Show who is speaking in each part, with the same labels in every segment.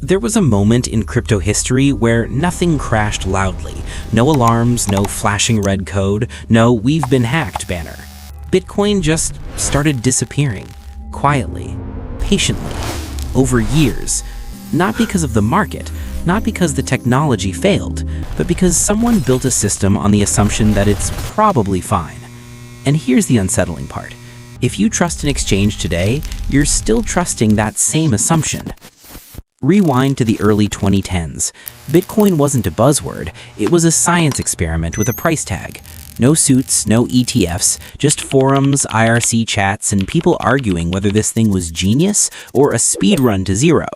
Speaker 1: There was a moment in crypto history where nothing crashed loudly. No alarms, no flashing red code, no "we've been hacked" banner. Bitcoin just started disappearing, quietly, patiently, over years. Not because of the market, not because the technology failed, but because someone built a system on the assumption that it's probably fine. And here's the unsettling part. If you trust an exchange today, you're still trusting that same assumption. Rewind to the early 2010s. Bitcoin wasn't a buzzword, it was a science experiment with a price tag. No suits, no ETFs, just forums, IRC chats, and people arguing whether this thing was genius or a speed run to zero.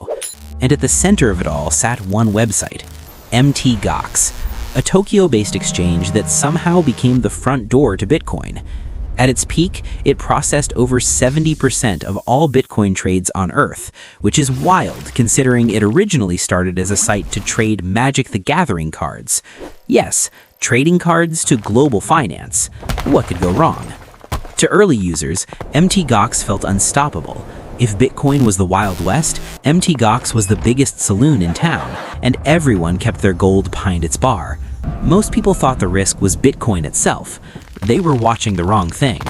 Speaker 1: And at the center of it all sat one website, MTGOX, a Tokyo-based exchange that somehow became the front door to Bitcoin. At its peak, it processed over 70% of all Bitcoin trades on Earth, which is wild considering it originally started as a site to trade Magic the Gathering cards. Yes, trading cards to global finance. What could go wrong? To early users, MTGOX felt unstoppable. If Bitcoin was the Wild West, MTGOX was the biggest saloon in town, and everyone kept their gold behind its bar. Most people thought the risk was Bitcoin itself. They were watching the wrong thing.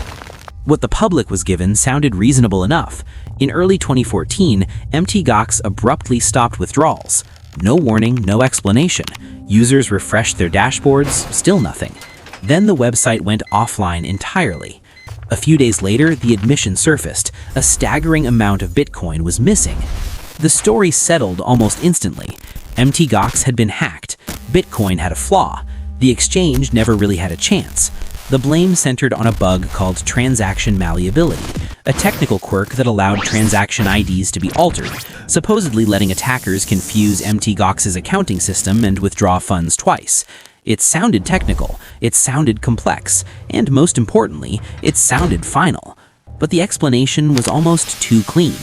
Speaker 1: What the public was given sounded reasonable enough. In early 2014, MTGOX abruptly stopped withdrawals. No warning, no explanation. Users refreshed their dashboards, still nothing. Then the website went offline entirely. A few days later, the admission surfaced. A staggering amount of Bitcoin was missing. The story settled almost instantly. MTGOX had been hacked. Bitcoin had a flaw. The exchange never really had a chance. The blame centered on a bug called transaction malleability, a technical quirk that allowed transaction IDs to be altered, supposedly letting attackers confuse MTGOX's accounting system and withdraw funds twice. It sounded technical, it sounded complex, and most importantly, it sounded final. But the explanation was almost too clean.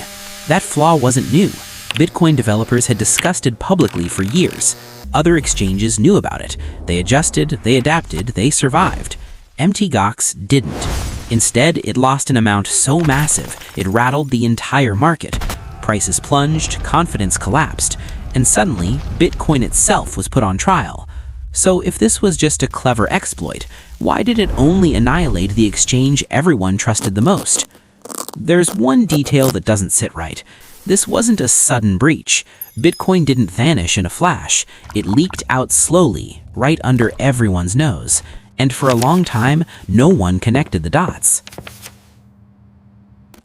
Speaker 1: That flaw wasn't new. Bitcoin developers had discussed it publicly for years. Other exchanges knew about it. They adjusted, they adapted, they survived. MTGOX didn't. Instead, it lost an amount so massive, it rattled the entire market. Prices plunged, confidence collapsed, and suddenly, Bitcoin itself was put on trial. So if this was just a clever exploit, why did it only annihilate the exchange everyone trusted the most? There's one detail that doesn't sit right. This wasn't a sudden breach. Bitcoin didn't vanish in a flash. It leaked out slowly, right under everyone's nose. And for a long time, no one connected the dots.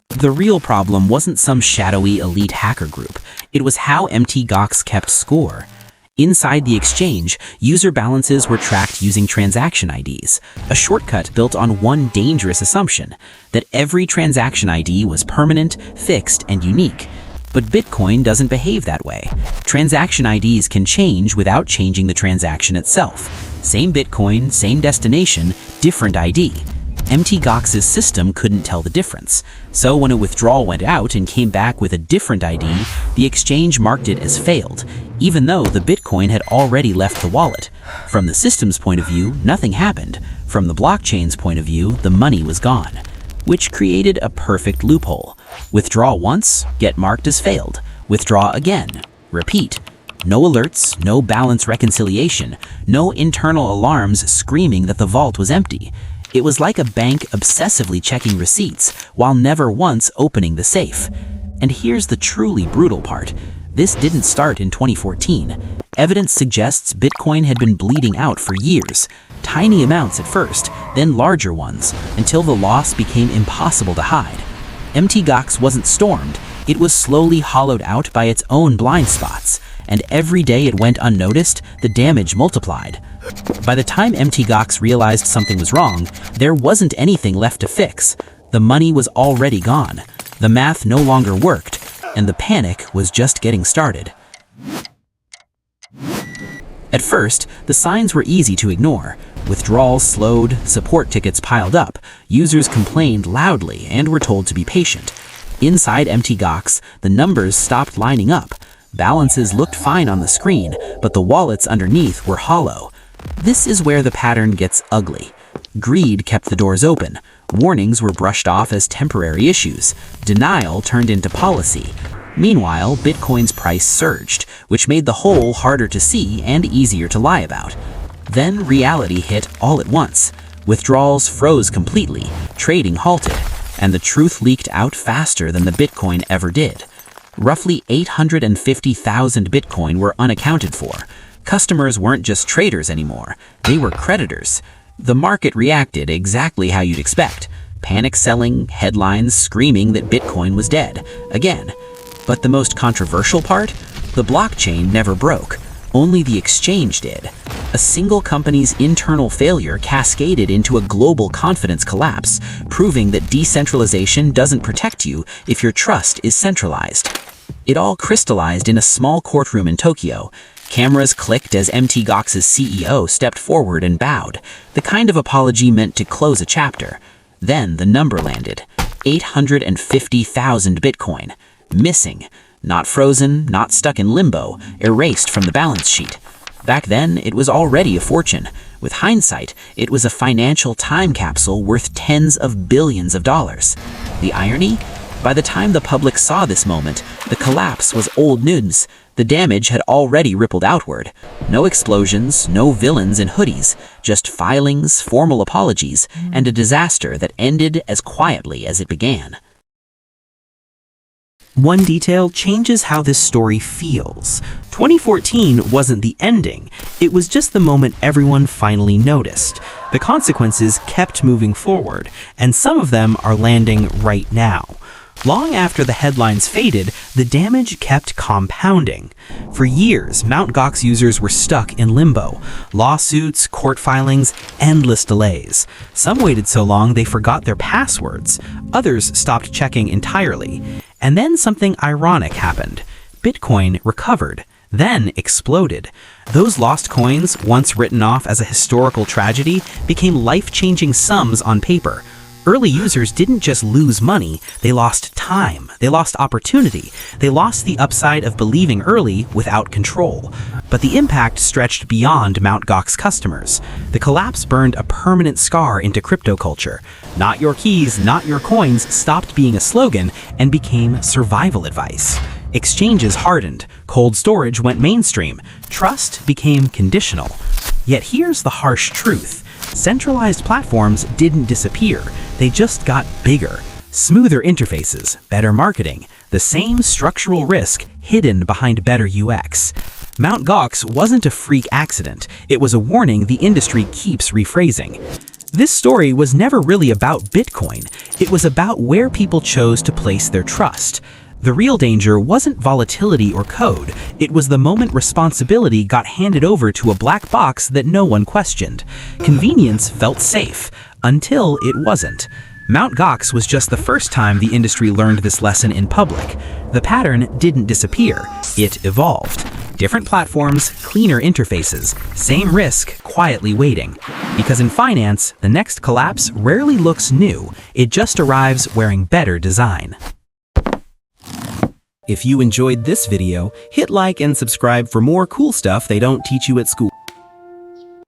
Speaker 1: The real problem wasn't some shadowy elite hacker group. It was how MTGOX kept score. Inside the exchange, user balances were tracked using transaction IDs, a shortcut built on one dangerous assumption, that every transaction ID was permanent, fixed, and unique. But Bitcoin doesn't behave that way. Transaction IDs can change without changing the transaction itself. Same Bitcoin, same destination, different ID. MTGOX's system couldn't tell the difference. So when a withdrawal went out and came back with a different ID, the exchange marked it as failed, even though the Bitcoin had already left the wallet. From the system's point of view, nothing happened. From the blockchain's point of view, the money was gone, which created a perfect loophole. Withdraw once, get marked as failed. Withdraw again, repeat. No alerts, no balance reconciliation, no internal alarms screaming that the vault was empty. It was like a bank obsessively checking receipts while never once opening the safe. And here's the truly brutal part. This didn't start in 2014. Evidence suggests Bitcoin had been bleeding out for years. Tiny amounts at first, then larger ones, until the loss became impossible to hide. MTGOX wasn't stormed. It was slowly hollowed out by its own blind spots. And every day it went unnoticed, the damage multiplied. By the time MTGOX realized something was wrong, there wasn't anything left to fix. The money was already gone. The math no longer worked, and the panic was just getting started. At first, the signs were easy to ignore. Withdrawals slowed, support tickets piled up, users complained loudly and were told to be patient. Inside MTGOX, the numbers stopped lining up. Balances looked fine on the screen, but the wallets underneath were hollow. This is where the pattern gets ugly. Greed kept the doors open. Warnings were brushed off as temporary issues. Denial turned into policy. Meanwhile, Bitcoin's price surged, which made the whole harder to see and easier to lie about. Then reality hit all at once. Withdrawals froze completely, trading halted, and the truth leaked out faster than the Bitcoin ever did. Roughly 850,000 Bitcoin were unaccounted for. Customers weren't just traders anymore, they were creditors. The market reacted exactly how you'd expect. Panic selling, headlines screaming that Bitcoin was dead, again. But the most controversial part? The blockchain never broke. Only the exchange did. A single company's internal failure cascaded into a global confidence collapse, proving that decentralization doesn't protect you if your trust is centralized. It all crystallized in a small courtroom in Tokyo. Cameras clicked as Mt. Gox's CEO stepped forward and bowed, the kind of apology meant to close a chapter. Then the number landed. 850,000 Bitcoin. Missing. Not frozen, not stuck in limbo, erased from the balance sheet. Back then, it was already a fortune. With hindsight, it was a financial time capsule worth tens of billions of dollars. The irony? By the time the public saw this moment, the collapse was old news. The damage had already rippled outward. No explosions, no villains in hoodies, just filings, formal apologies, and a disaster that ended as quietly as it began. One detail changes how this story feels. 2014 wasn't the ending, it was just the moment everyone finally noticed. The consequences kept moving forward, and some of them are landing right now. Long after the headlines faded, the damage kept compounding. For years, Mt. Gox users were stuck in limbo. Lawsuits, court filings, endless delays. Some waited so long they forgot their passwords. Others stopped checking entirely. And then something ironic happened. Bitcoin recovered, then exploded. Those lost coins, once written off as a historical tragedy, became life-changing sums on paper. Early users didn't just lose money, they lost time, they lost opportunity, they lost the upside of believing early without control. But the impact stretched beyond Mt. Gox customers. The collapse burned a permanent scar into crypto culture. Not your keys, not your coins stopped being a slogan and became survival advice. Exchanges hardened, cold storage went mainstream, trust became conditional. Yet here's the harsh truth. Centralized platforms didn't disappear, they just got bigger. Smoother interfaces, better marketing, the same structural risk hidden behind better UX. Mt. Gox wasn't a freak accident, it was a warning the industry keeps rephrasing. This story was never really about Bitcoin, it was about where people chose to place their trust. The real danger wasn't volatility or code, it was the moment responsibility got handed over to a black box that no one questioned. Convenience felt safe, until it wasn't. Mt. Gox was just the first time the industry learned this lesson in public. The pattern didn't disappear, it evolved. Different platforms, cleaner interfaces, same risk quietly waiting. Because in finance, the next collapse rarely looks new, it just arrives wearing better design. If you enjoyed this video, hit like and subscribe for more cool stuff they don't teach you at school.